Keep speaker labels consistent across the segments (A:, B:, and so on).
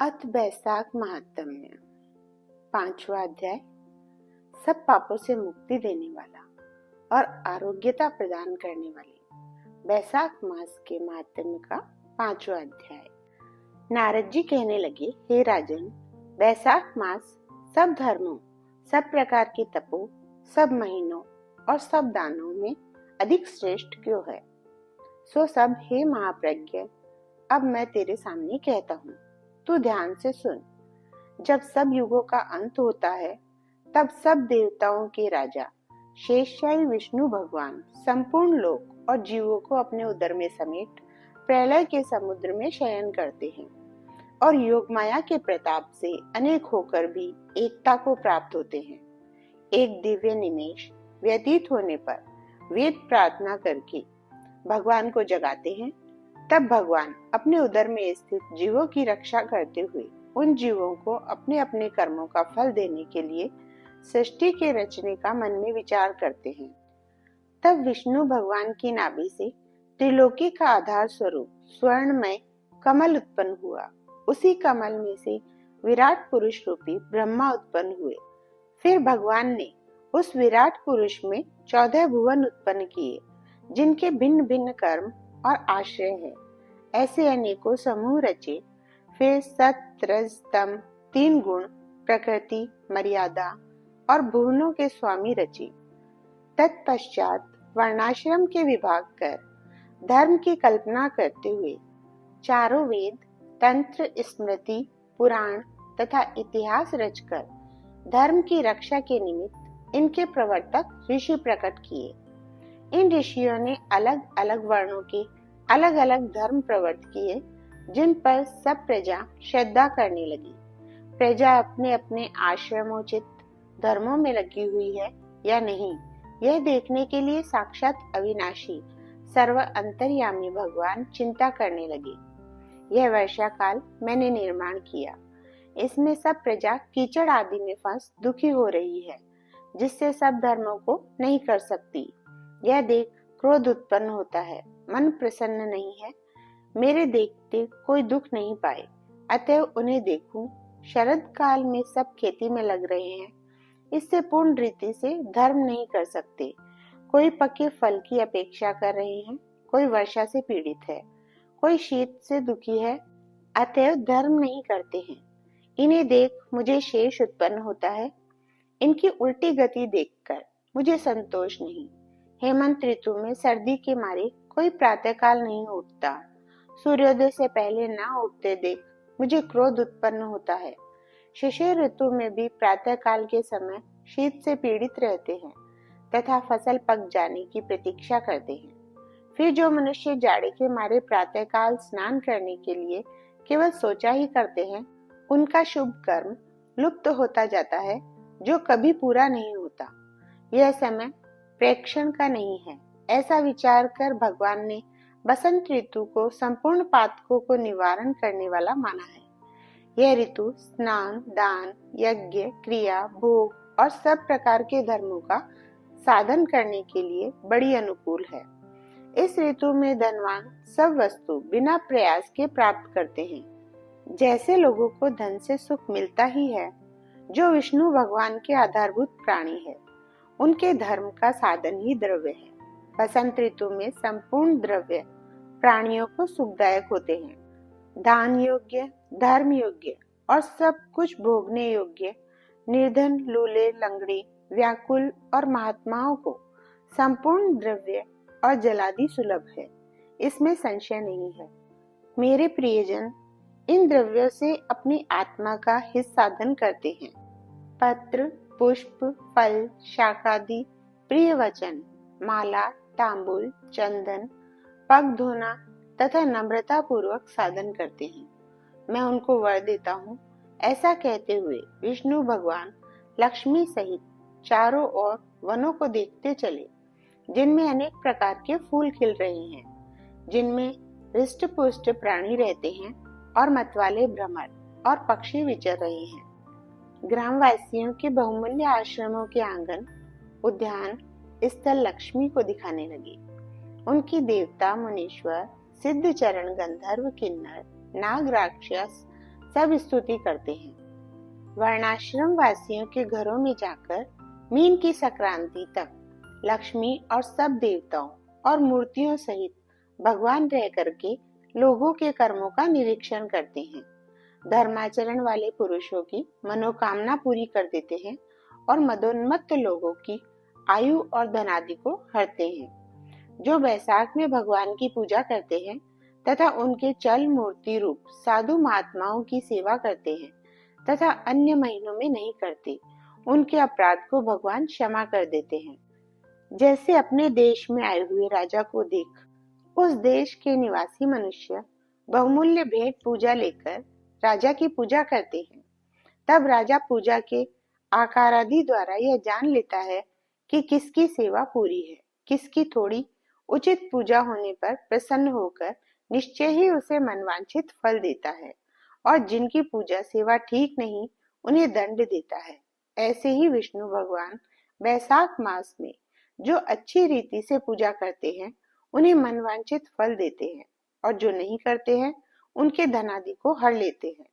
A: अथ बैसाख महात्म्य। 5वां अध्याय। सब पापों से मुक्ति देने वाला और आरोग्यता प्रदान करने वाले बैसाख मास के महात्म्य का 5वां अध्याय। नारद जी कहने लगे, हे राजन, बैसाख मास सब धर्मों, सब प्रकार के तपों, सब महीनों और सब दानों में अधिक श्रेष्ठ क्यों है? सो सब हे महाप्रज्ञ, अब मैं तेरे सामने कहता हूँ, तू ध्यान से सुन। जब सब युगों का अंत होता है, तब सब देवताओं के राजा शेषशायी विष्णु भगवान संपूर्ण लोक और जीवों को अपने उदर में समेट प्रलय के समुद्र में शयन करते हैं और योग माया के प्रताप से अनेक होकर भी एकता को प्राप्त होते हैं। एक दिव्य निमेष व्यतीत होने पर वेद प्रार्थना करके भगवान को जगाते हैं। तब भगवान अपने उदर में स्थित जीवों की रक्षा करते हुए उन जीवों को अपने अपने कर्मों का फल देने के लिए सृष्टि के रचने का मन में विचार करते हैं। तब विष्णु भगवान की नाभि से त्रिलोकी का आधार स्वरूप स्वर्णमय कमल उत्पन्न हुआ। उसी कमल में से विराट पुरुष रूपी ब्रह्मा उत्पन्न हुए। फिर भगवान ने उस विराट पुरुष में 14 भुवन उत्पन्न किए, जिनके भिन्न भिन्न कर्म और आश्रय है। ऐसे अनेकों समूह रचे। फिर सत रज तम 3 गुण, प्रकृति, मर्यादा और भुवनों के स्वामी रचे। तत्पश्चात वर्णाश्रम के विभाग कर धर्म की कल्पना करते हुए चारों वेद, तंत्र, स्मृति, पुराण तथा इतिहास रचकर धर्म की रक्षा के निमित्त इनके प्रवर्तक ऋषि प्रकट किए। इन ऋषियों ने अलग अलग वर्णों के अलग अलग धर्म प्रवर्त किए, जिन पर सब प्रजा श्रद्धा करने लगी। प्रजा अपने अपने आश्रमोचित धर्मों में लगी हुई है या नहीं, यह देखने के लिए साक्षात अविनाशी सर्व अंतर्यामी भगवान चिंता करने लगे। यह वर्षा काल मैंने निर्माण किया। इसमें सब प्रजा कीचड़ आदि में फंस दुखी हो रही है, जिससे सब धर्मों को नहीं कर सकती। यह देख क्रोध उत्पन्न होता है, मन प्रसन्न नहीं है। मेरे देखते कोई दुख नहीं पाए, अतः उन्हें देखूं। शरद काल में सब खेती में लग रहे हैं, इससे पूर्ण रीति से धर्म नहीं कर सकते। कोई पके फल की अपेक्षा कर रहे हैं, कोई वर्षा से पीड़ित है, कोई शीत से दुखी है, अतः धर्म नहीं करते हैं। इन्हें देख मुझे शेष उत्पन्न होता है। इनकी उल्टी गति देखकर मुझे संतोष नहीं। हेमंत ऋतु में सर्दी के मारे कोई प्रातःकाल नहीं उठता। सूर्योदय से पहले ना उठते देख मुझे क्रोध उत्पन्न होता है। शिशिर ऋतु में भी प्रातःकाल के समय शीत से पीड़ित रहते हैं तथा फसल पक जाने की प्रतीक्षा करते हैं। फिर जो मनुष्य जाड़े के मारे प्रातःकाल स्नान करने के लिए केवल सोचा ही करते हैं, उनका शुभ कर्म लुप्त होता जाता है, जो कभी पूरा नहीं होता। यह समय प्रेक्षण का नहीं है। ऐसा विचार कर भगवान ने बसंत ऋतु को संपूर्ण पातकों को निवारण करने वाला माना है। यह ऋतु स्नान, दान, यज्ञ, क्रिया, भोग और सब प्रकार के धर्मों का साधन करने के लिए बड़ी अनुकूल है। इस ऋतु में धनवान सब वस्तु बिना प्रयास के प्राप्त करते हैं। जैसे लोगों को धन से सुख मिलता ही है, जो विष्णु भगवान के आधारभूत प्राणी है, उनके धर्म का साधन ही द्रव्य है। बसंत ऋतु में संपूर्ण द्रव्य प्राणियों को सुखदायक होते हैं। दान योग्य, धर्म योग्य और सब कुछ भोगने योग्य निर्धन, लूले, लंगड़े, व्याकुल और महात्माओं को संपूर्ण द्रव्य और जलादि सुलभ है, इसमें संशय नहीं है। मेरे प्रियजन इन द्रव्यों से अपनी आत्मा का हित साधन करते हैं। पत्र, पुष्प, फल, शाकादि, प्रिय वचन, माला, तांबूल, चंदन, पग धोना तथा नम्रता पूर्वक साधन करते हैं। मैं उनको वर देता हूँ। ऐसा कहते हुए विष्णु भगवान लक्ष्मी सहित चारों ओर वनों को देखते चले, जिनमें अनेक प्रकार के फूल खिल रहे हैं, जिनमें हृष्ट पुष्ट प्राणी रहते हैं और मतवाले भ्रमर और पक्षी विचर रहे हैं। ग्रामवासियों के बहुमूल्य आश्रमों के आंगन, उद्यान स्थल लक्ष्मी को दिखाने लगे। उनकी देवता, मुनीश्वर, सिद्ध चरण, गंधर्व, किन्नर, नाग, राक्षस सब स्तुति करते हैं। वर्णाश्रम वासियों के घरों में जाकर मीन की संक्रांति तक लक्ष्मी और सब देवताओं और मूर्तियों सहित भगवान रह करके लोगों के कर्मों का निरीक्षण करते हैं। धर्माचरण वाले पुरुषों की मनोकामना पूरी कर देते हैं और मदोन्मत्त लोगों की आयु और धनादि को हरते हैं। जो बैसाख में भगवान की पूजा करते हैं तथा उनके चल मूर्ति रूप साधु महात्माओं की सेवा करते हैं तथा अन्य महीनों में नहीं करते, उनके अपराध को भगवान क्षमा कर देते हैं। जैसे अपने देश में आए हुए राजा को देख उस देश के निवासी मनुष्य बहुमूल्य भेंट पूजा लेकर राजा की पूजा करते हैं, तब राजा पूजा के आकार आदि द्वारा यह जान लेता है कि किसकी सेवा पूरी है, किसकी थोड़ी। उचित पूजा होने पर प्रसन्न होकर निश्चय ही उसे मनवांछित फल देता है और जिनकी पूजा सेवा ठीक नहीं उन्हें दंड देता है। ऐसे ही विष्णु भगवान बैसाख मास में जो अच्छी रीति से पूजा करते हैं उन्हें मनवांछित फल देते हैं और जो नहीं करते हैं उनके धनादि को हर लेते हैं।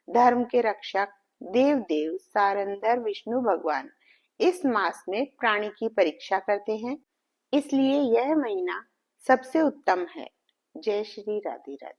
A: धर्म के रक्षक देव देव सारंधर विष्णु भगवान इस मास में प्राणी की परीक्षा करते हैं, इसलिए यह महीना सबसे उत्तम है। जय श्री राधे राधे।